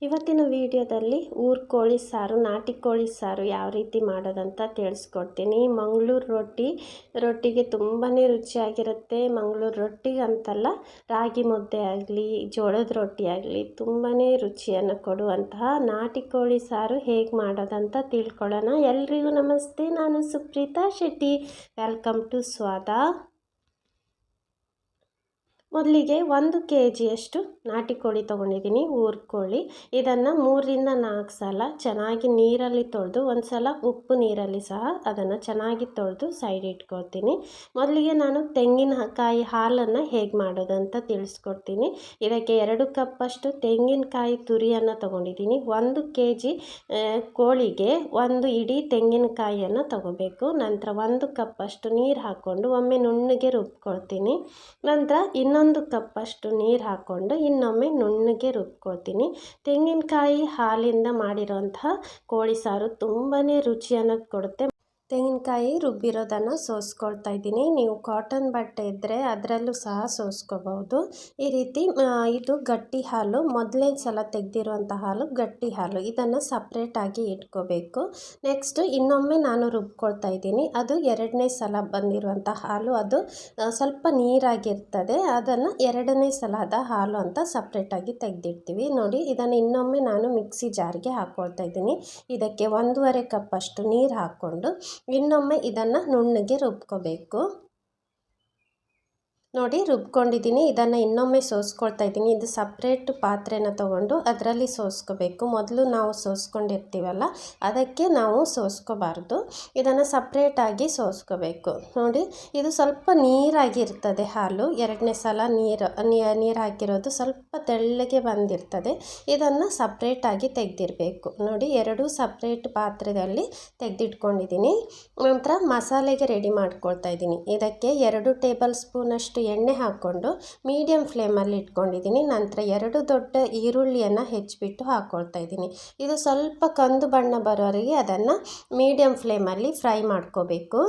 ಇವತ್ತಿನ ವಿಡಿಯೋದಲ್ಲಿ ಕೋಳಿ ಸಾರು, ನಾಟಿ ಕೋಳಿ ಸಾರು ಯಾವ ರೀತಿ ಮಾಡೋದಂತ ತಿಳಿಸ್ಕೊಡ್ತೀನಿ. ಮಂಗಳೂರು ರೊಟ್ಟಿಗೆ ತುಂಬಾ ರುಚಿಯಾಗಿರುತ್ತೆ. ಮಂಗಳೂರು ರೊಟ್ಟಿಗೆ ಅಂತಲ್ಲ, ರಾಗಿ ಮುದ್ದೆ ಆಗಲಿ, ಜೋಳದ ರೊಟ್ಟಿ ಆಗಲಿ ತುಂಬಾ ರುಚಿಯನ್ನು ಕೊಡುವಂತಹ ನಾಟಿ ಕೋಳಿ ಸಾರು ಹೇಗೆ ಮಾಡೋದಂತ ತಿಳ್ಕೊಳ್ಳೋಣ. ಎಲ್ರಿಗೂ ನಮಸ್ತೆ, ನಾನು ಸುಪ್ರೀತಾ ಶೆಟ್ಟಿ. ವೆಲ್ಕಮ್ ಟು ಸ್ವಾದ. ಮೊದಲಿಗೆ 1 kgಯಷ್ಟು ನಾಟಿ ಕೋಳಿ ತೊಗೊಂಡಿದ್ದೀನಿ, ಕೋಳಿ. ಇದನ್ನು 3 ರಿಂದ 4 ಸಲ ಚೆನ್ನಾಗಿ ನೀರಲ್ಲಿ ತೊಳೆದು, ಒಂದು ಸಲ ಉಪ್ಪು ನೀರಲ್ಲಿ ಸಹ ಅದನ್ನು ಚೆನ್ನಾಗಿ ತೊಳೆದು ಸೈಡ್ ಇಟ್ಕೊಳ್ತೀನಿ. ಮೊದಲಿಗೆ ನಾನು ತೆಂಗಿನಕಾಯಿ ಹಾಲನ್ನು ಹೇಗೆ ಮಾಡೋದಂತ ತಿಳಿಸ್ಕೊಡ್ತೀನಿ. ಇದಕ್ಕೆ 2 ಕಪ್ಪಷ್ಟು ತೆಂಗಿನಕಾಯಿ ತುರಿಯನ್ನು ತೊಗೊಂಡಿದ್ದೀನಿ. 1 kg ಕೋಳಿಗೆ 1 ಇಡೀ ತೆಂಗಿನಕಾಯಿಯನ್ನು ತೊಗೋಬೇಕು. ನಂತರ 1 ಕಪ್ಪಷ್ಟು ನೀರು ಹಾಕ್ಕೊಂಡು ಒಮ್ಮೆ ನುಣ್ಣಗೆ ರುಬ್ಕೊಳ್ತೀನಿ. ನಂತರ ಇನ್ನೊಂದು ಕಪ್ಪಷ್ಟು ನೀರು ಹಾಕ್ಕೊಂಡು ಇನ್ನೊಮ್ಮೆ ನುಣ್ಣಗೆ ರುಬ್ಕೊಳ್ತೀನಿ. ತೆಂಗಿನಕಾಯಿ ಹಾಲಿಂದ ಮಾಡಿರೋಂತಹ ಕೋಳಿ ಸಾರು ತುಂಬಾ ರುಚಿಯನ್ನು ಕೊಡುತ್ತೆ. ತೆಂಗಿನಕಾಯಿ ರುಬ್ಬಿರೋದನ್ನು ಸೋಸ್ಕೊಳ್ತಾ ಇದ್ದೀನಿ. ನೀವು ಕಾಟನ್ ಬಟ್ಟೆ ಇದ್ದರೆ ಅದರಲ್ಲೂ ಸಹ ಸೋಸ್ಕೋಬಹುದು. ಈ ರೀತಿ ಇದು ಗಟ್ಟಿ ಹಾಲು, ಮೊದಲನೇ ಸಲ ತೆಗೆದಿರುವಂಥ ಹಾಲು, ಗಟ್ಟಿ ಹಾಲು. ಇದನ್ನು ಸಪ್ರೇಟಾಗಿ ಇಟ್ಕೋಬೇಕು. ನೆಕ್ಸ್ಟ್ ಇನ್ನೊಮ್ಮೆ ನಾನು ರುಬ್ಕೊಳ್ತಾ ಇದ್ದೀನಿ. ಅದು 2ನೇ ಸಲ ಬಂದಿರುವಂಥ ಹಾಲು. ಅದು ಸ್ವಲ್ಪ ನೀರಾಗಿರ್ತದೆ. ಅದನ್ನು 2ನೇ ಸಲದ ಹಾಲು ಅಂತ ಸಪ್ರೇಟಾಗಿ ತೆಗೆದಿಡ್ತೀವಿ. ನೋಡಿ, ಇದನ್ನು ಇನ್ನೊಮ್ಮೆ ನಾನು ಮಿಕ್ಸಿ ಜಾರ್ಗೆ ಹಾಕ್ಕೊಳ್ತಾ ಇದ್ದೀನಿ. ಇದಕ್ಕೆ 1.5 ಕಪ್ಪಷ್ಟು ನೀರು ಹಾಕ್ಕೊಂಡು ಇನ್ನೊಮ್ಮೆ ಇದನ್ನು ನುಣ್ಣಗೆ ರುಬ್ಕೋಬೇಕು. ನೋಡಿ, ರುಬ್ಕೊಂಡಿದ್ದೀನಿ. ಇದನ್ನು ಇನ್ನೊಮ್ಮೆ ಸೋಸ್ಕೊಳ್ತಾ ಇದ್ದೀನಿ. ಇದು ಸಪ್ರೇಟ್ ಪಾತ್ರೆನ ತೊಗೊಂಡು ಅದರಲ್ಲಿ ಸೋಸ್ಕೋಬೇಕು. ಮೊದಲು ನಾವು ಸೋಸ್ಕೊಂಡಿರ್ತೀವಲ್ಲ, ಅದಕ್ಕೆ ನಾವು ಸೋಸ್ಕೋಬಾರ್ದು. ಇದನ್ನು ಸಪ್ರೇಟಾಗಿ ಸೋಸ್ಕೋಬೇಕು. ನೋಡಿ, ಇದು ಸ್ವಲ್ಪ ನೀರಾಗಿರ್ತದೆ ಹಾಲು. 2ನೇ ಸಲ ನೀರು ಹಾಕಿರೋದು ಸ್ವಲ್ಪ ತೆಳ್ಳಗೆ ಬಂದಿರ್ತದೆ. ಇದನ್ನು ಸಪ್ರೇಟಾಗಿ ತೆಗೆದಿರಬೇಕು. ನೋಡಿ, 2 ಸಪ್ರೇಟ್ ಪಾತ್ರೆಯಲ್ಲಿ ತೆಗೆದಿಟ್ಕೊಂಡಿದ್ದೀನಿ. ನಂತರ ಮಸಾಲೆಗೆ ರೆಡಿ ಮಾಡ್ಕೊಳ್ತಾ ಇದ್ದೀನಿ. ಇದಕ್ಕೆ 2 ಟೇಬಲ್ ಸ್ಪೂನಷ್ಟು ಎಣ್ಣೆ ಹಾಕ್ಕೊಂಡು ಮೀಡಿಯಮ್ ಫ್ಲೇಮಲ್ಲಿ ಇಟ್ಕೊಂಡಿದ್ದೀನಿ. ನಂತರ 2 ದೊಡ್ಡ ಈರುಳ್ಳಿಯನ್ನು ಹೆಚ್ಚಿಬಿಟ್ಟು ಹಾಕ್ಕೊಳ್ತಾ ಇದ್ದೀನಿ. ಇದು ಸ್ವಲ್ಪ ಕಂದು ಬಣ್ಣ ಬರೋವರೆಗೆ ಅದನ್ನು ಮೀಡಿಯಮ್ ಫ್ಲೇಮಲ್ಲಿ ಫ್ರೈ ಮಾಡ್ಕೋಬೇಕು.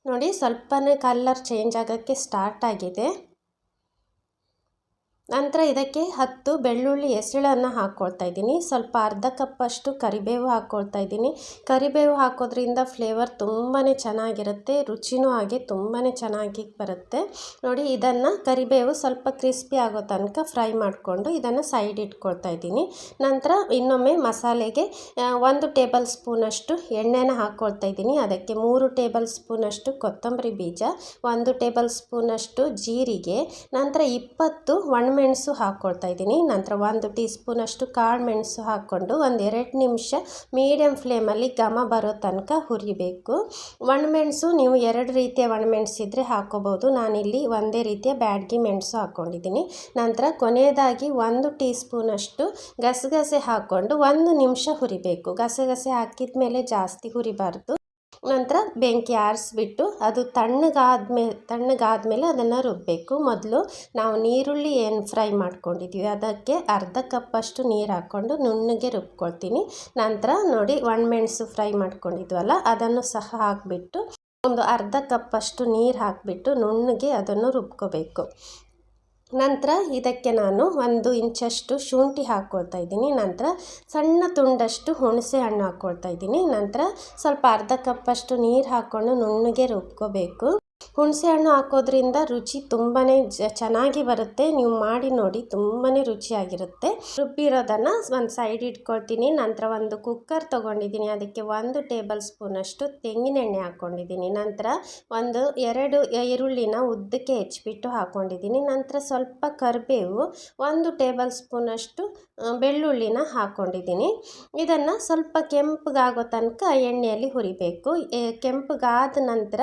ನೋಡಿ, ಸ್ವಲ್ಪನೇ ಕಲರ್ ಚೇಂಜ್ ಆಗೋಕ್ಕೆ ಸ್ಟಾರ್ಟ್ ಆಗಿದೆ. ನಂತರ ಇದಕ್ಕೆ 10 ಬೆಳ್ಳುಳ್ಳಿ ಎಸಳನ್ನು ಹಾಕ್ಕೊಳ್ತಾ ಇದ್ದೀನಿ. ಸ್ವಲ್ಪ ಅರ್ಧ ಕಪ್ಪಷ್ಟು ಕರಿಬೇವು ಹಾಕ್ಕೊಳ್ತಾ ಇದ್ದೀನಿ. ಕರಿಬೇವು ಹಾಕೋದ್ರಿಂದ ಫ್ಲೇವರ್ ತುಂಬಾ ಚೆನ್ನಾಗಿರುತ್ತೆ, ರುಚಿನೂ ಹಾಗೆ ತುಂಬಾ ಚೆನ್ನಾಗಿ ಬರುತ್ತೆ. ನೋಡಿ, ಇದನ್ನು ಕರಿಬೇವು ಸ್ವಲ್ಪ ಕ್ರಿಸ್ಪಿ ಆಗೋ ತನಕ ಫ್ರೈ ಮಾಡಿಕೊಂಡು ಇದನ್ನು ಸೈಡ್ ಇಟ್ಕೊಳ್ತಾ ಇದ್ದೀನಿ. ನಂತರ ಇನ್ನೊಮ್ಮೆ ಮಸಾಲೆಗೆ 1 ಟೇಬಲ್ ಸ್ಪೂನಷ್ಟು ಎಣ್ಣೆನ ಹಾಕ್ಕೊಳ್ತಾ ಇದ್ದೀನಿ. ಅದಕ್ಕೆ 3 ಟೇಬಲ್ ಸ್ಪೂನಷ್ಟು ಕೊತ್ತಂಬರಿ ಬೀಜ, 1 ಟೇಬಲ್ ಸ್ಪೂನಷ್ಟು ಜೀರಿಗೆ, ನಂತರ 20 ಒಣಮೆಣಸು ಹಾಕ್ಕೊಳ್ತಾ ಇದ್ದೀನಿ. ನಂತರ 1 ಟೀ ಸ್ಪೂನಷ್ಟು ಕಾಳು ಮೆಣಸು ಹಾಕ್ಕೊಂಡು 1-2 ನಿಮಿಷ ಮೀಡಿಯಮ್ ಫ್ಲೇಮಲ್ಲಿ ಘಮ ಬರೋ ತನಕ ಹುರಿಬೇಕು. ಒಣಮೆಣಸು ನೀವು 2 ರೀತಿಯ ಒಣಮೆಣಸಿದ್ರೆ ಹಾಕ್ಕೋಬೋದು. ನಾನಿಲ್ಲಿ ಒಂದೇ ರೀತಿಯ ಬ್ಯಾಡಗಿ ಮೆಣಸು ಹಾಕ್ಕೊಂಡಿದ್ದೀನಿ. ನಂತರ ಕೊನೆಯದಾಗಿ 1 ಟೀ ಸ್ಪೂನಷ್ಟು ಗಸಗಸೆ ಹಾಕ್ಕೊಂಡು 1 ನಿಮಿಷ ಹುರಿಬೇಕು. ಗಸಗಸೆ ಹಾಕಿದ ಮೇಲೆ ಜಾಸ್ತಿ ಹುರಿಬಾರ್ದು. ನಂತರ ಬೆಂಕಿ ಆರಿಸ್ಬಿಟ್ಟು ಅದು ತಣ್ಣಗಾದ್ಮೇಲೆ ಅದನ್ನು ರುಬ್ಬಬೇಕು. ಮೊದಲು ನಾವು ನೀರುಳ್ಳಿ ಏನು ಫ್ರೈ ಮಾಡ್ಕೊಂಡಿದ್ವಿ ಅದಕ್ಕೆ ಅರ್ಧ ಕಪ್ಪಷ್ಟು ನೀರು ಹಾಕ್ಕೊಂಡು ನುಣ್ಣಗೆ ರುಬ್ಕೊಳ್ತೀನಿ. ನಂತರ ನೋಡಿ, ಒಣಮೆಣಸು ಫ್ರೈ ಮಾಡ್ಕೊಂಡಿದ್ವಲ್ಲ ಅದನ್ನು ಸಹ ಹಾಕಿಬಿಟ್ಟು ಒಂದು ಅರ್ಧ ಕಪ್ಪಷ್ಟು ನೀರು ಹಾಕಿಬಿಟ್ಟು ನುಣ್ಣಗೆ ಅದನ್ನು ರುಬ್ಕೋಬೇಕು. ನಂತರ ಇದಕ್ಕೆ ನಾನು 1 ಇಂಚಷ್ಟು ಶುಂಠಿ ಹಾಕ್ಕೊಳ್ತಾ ಇದ್ದೀನಿ. ನಂತರ ಸಣ್ಣ ತುಂಡಷ್ಟು ಹುಣಸೆ ಹಣ್ಣು ಹಾಕ್ಕೊಳ್ತಾ ಇದ್ದೀನಿ. ನಂತರ ಸ್ವಲ್ಪ ಅರ್ಧ ಕಪ್ಪಷ್ಟು ನೀರು ಹಾಕ್ಕೊಂಡು ನುಣ್ಣಗೆ ರುಬ್ಕೋಬೇಕು. ಹುಣಸೆ ಹಣ್ಣು ಹಾಕೋದ್ರಿಂದ ರುಚಿ ತುಂಬಾ ಚೆನ್ನಾಗಿ ಬರುತ್ತೆ. ನೀವು ಮಾಡಿ ನೋಡಿ, ತುಂಬಾ ರುಚಿಯಾಗಿರುತ್ತೆ. ರುಬ್ಬಿರೋದನ್ನು ಒಂದು ಸೈಡ್ ಇಟ್ಕೊಳ್ತೀನಿ. ನಂತರ 1 ಕುಕ್ಕರ್ ತೊಗೊಂಡಿದ್ದೀನಿ. ಅದಕ್ಕೆ 1 ಟೇಬಲ್ ಸ್ಪೂನಷ್ಟು ತೆಂಗಿನ ಎಣ್ಣೆ ಹಾಕ್ಕೊಂಡಿದ್ದೀನಿ. ನಂತರ 2 ಈರುಳ್ಳಿನ ಉದ್ದಕ್ಕೆ ಹೆಚ್ಚಿಬಿಟ್ಟು ಹಾಕ್ಕೊಂಡಿದ್ದೀನಿ. ನಂತರ ಸ್ವಲ್ಪ ಕರಿಬೇವು, 1 ಟೇಬಲ್ ಸ್ಪೂನಷ್ಟು ಬೆಳ್ಳುಳ್ಳಿನ ಹಾಕ್ಕೊಂಡಿದ್ದೀನಿ. ಇದನ್ನು ಸ್ವಲ್ಪ ಕೆಂಪಗಾಗೋ ತನಕ ಎಣ್ಣೆಯಲ್ಲಿ ಹುರಿಬೇಕು. ಕೆಂಪಗಾದ ನಂತರ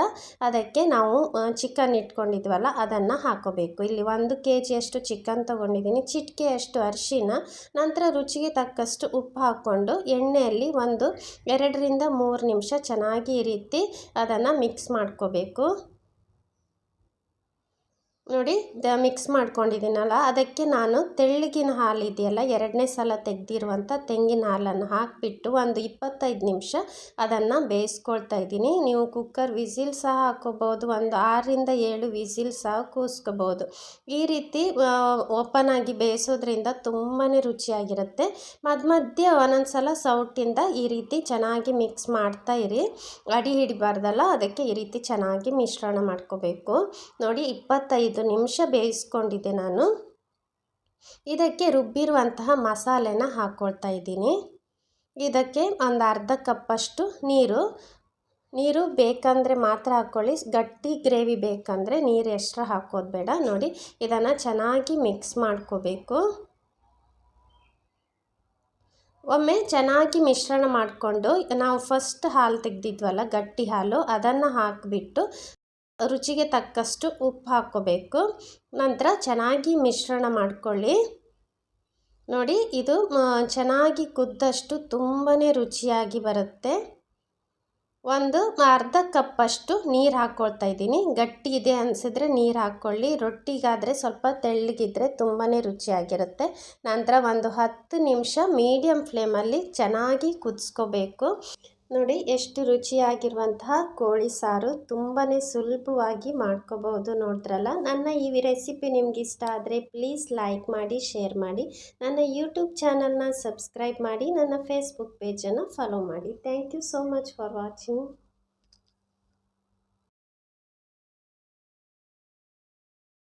ಅದಕ್ಕೆ ನಾವು ಚಿಕನ್ ಇಟ್ಕೊಂಡಿದ್ವಲ್ಲ ಅದನ್ನು ಹಾಕೋಬೇಕು. ಇಲ್ಲಿ 1 kgಯಷ್ಟು ಚಿಕನ್ ತೊಗೊಂಡಿದ್ದೀನಿ. ಚಿಟಿಕೆಯಷ್ಟು ಅರಿಶಿನ, ನಂತರ ರುಚಿಗೆ ತಕ್ಕಷ್ಟು ಉಪ್ಪು ಹಾಕ್ಕೊಂಡು ಎಣ್ಣೆಯಲ್ಲಿ 2 ರಿಂದ 3 ನಿಮಿಷ ಚೆನ್ನಾಗಿ ಈ ರೀತಿ ಅದನ್ನು ಮಿಕ್ಸ್ ಮಾಡ್ಕೋಬೇಕು. ನೋಡಿ ಮಿಕ್ಸ್ ಮಾಡ್ಕೊಂಡಿದ್ದೀನಲ್ಲ, ಅದಕ್ಕೆ ನಾನು ತೆಳ್ಳಗಿನ ಹಾಲು ಇದೆಯಲ್ಲ, ಎರಡನೇ ಸಲ ತೆಗೆದಿರುವಂಥ ತೆಂಗಿನ ಹಾಲನ್ನು ಹಾಕಿಬಿಟ್ಟು ಒಂದು 25 ನಿಮಿಷ ಅದನ್ನು ಬೇಯಿಸ್ಕೊಳ್ತಾ ಇದ್ದೀನಿ. ನೀವು ಕುಕ್ಕರ್ ವಿಸಿಲ್ ಸಹ ಹಾಕ್ಕೋಬೋದು, ಒಂದು 6ರಿಂದ 7 ವಿಸಿಲ್ ಸಹ ಕೂಗಿಸ್ಕೋಬೋದು. ಈ ರೀತಿ ಓಪನ್ ಆಗಿ ಬೇಯಿಸೋದ್ರಿಂದ ತುಂಬಾ ರುಚಿಯಾಗಿರುತ್ತೆ. ಮಧ್ಯೆ ಒಂದೊಂದು ಸಲ ಸೌಟಿಂದ ಈ ರೀತಿ ಚೆನ್ನಾಗಿ ಮಿಕ್ಸ್ ಮಾಡ್ತಾ ಇರಿ, ಅಡಿ ಹಿಡಿಬಾರ್ದಲ್ಲ, ಅದಕ್ಕೆ ಈ ರೀತಿ ಚೆನ್ನಾಗಿ ಮಿಶ್ರಣ ಮಾಡ್ಕೋಬೇಕು. ನೋಡಿ 25 ನಿಮಿಷ ಬೇಯಿಸ್ಕೊಂಡಿದ್ದೆ ನಾನು. ಇದಕ್ಕೆ ರುಬ್ಬಿರುವಂತಹ ಮಸಾಲೆನ ಹಾಕ್ಕೊಳ್ತಾ ಇದ್ದೀನಿ. ಇದಕ್ಕೆ ಒಂದು ಅರ್ಧ ಕಪ್ಪಷ್ಟು ನೀರು ಬೇಕಂದರೆ ಮಾತ್ರ ಹಾಕ್ಕೊಳ್ಳಿ, ಗಟ್ಟಿ ಗ್ರೇವಿ ಬೇಕಂದರೆ ನೀರು ಎಕ್ಸ್ಟ್ರಾ ಹಾಕೋದು ಬೇಡ. ನೋಡಿ ಇದನ್ನು ಚೆನ್ನಾಗಿ ಮಿಕ್ಸ್ ಮಾಡ್ಕೋಬೇಕು. ಒಮ್ಮೆ ಚೆನ್ನಾಗಿ ಮಿಶ್ರಣ ಮಾಡಿಕೊಂಡು ನಾವು ಫಸ್ಟ್ ಹಾಲು ತೆಗೆದಿದ್ವಲ್ಲ, ಗಟ್ಟಿ ಹಾಲು, ಅದನ್ನು ಹಾಕಿಬಿಟ್ಟು ರುಚಿಗೆ ತಕ್ಕಷ್ಟು ಉಪ್ಪು ಹಾಕ್ಕೋಬೇಕು. ನಂತರ ಚೆನ್ನಾಗಿ ಮಿಶ್ರಣ ಮಾಡ್ಕೊಳ್ಳಿ. ನೋಡಿ ಇದು ಚೆನ್ನಾಗಿ ಕುದ್ದಷ್ಟು ತುಂಬಾ ರುಚಿಯಾಗಿ ಬರುತ್ತೆ. ಒಂದು ಅರ್ಧ ಕಪ್ಪಷ್ಟು ನೀರು ಹಾಕ್ಕೊಳ್ತಾ ಇದ್ದೀನಿ. ಗಟ್ಟಿ ಇದೆ ಅನಿಸಿದ್ರೆ ನೀರು ಹಾಕ್ಕೊಳ್ಳಿ, ರೊಟ್ಟಿಗಾದರೆ ಸ್ವಲ್ಪ ತೆಳ್ಳಗಿದ್ರೆ ತುಂಬಾ ರುಚಿಯಾಗಿರುತ್ತೆ. ನಂತರ ಒಂದು 10 ನಿಮಿಷ ಮೀಡಿಯಮ್ ಫ್ಲೇಮಲ್ಲಿ ಚೆನ್ನಾಗಿ ಕುದಿಸ್ಕೋಬೇಕು. ನೋಡಿ ಎಷ್ಟು ರುಚಿಯಾಗಿರುವಂತಹ ಕೋಳಿ ಸಾರು ತುಂಬಾ ಸುಲಭವಾಗಿ ಮಾಡ್ಕೋಬಹುದು. ನೋಡಿದ್ರಲ್ಲ, ನನ್ನ ಈ ರೆಸಿಪಿ ನಿಮ್ಗೆ ಇಷ್ಟ ಆದರೆ ಪ್ಲೀಸ್ ಲೈಕ್ ಮಾಡಿ, ಶೇರ್ ಮಾಡಿ, ನನ್ನ ಯೂಟ್ಯೂಬ್ ಚಾನಲ್ನ ಸಬ್ಸ್ಕ್ರೈಬ್ ಮಾಡಿ, ನನ್ನ ಫೇಸ್ಬುಕ್ ಪೇಜನ್ನು ಫಾಲೋ ಮಾಡಿ. Thank you so much for watching.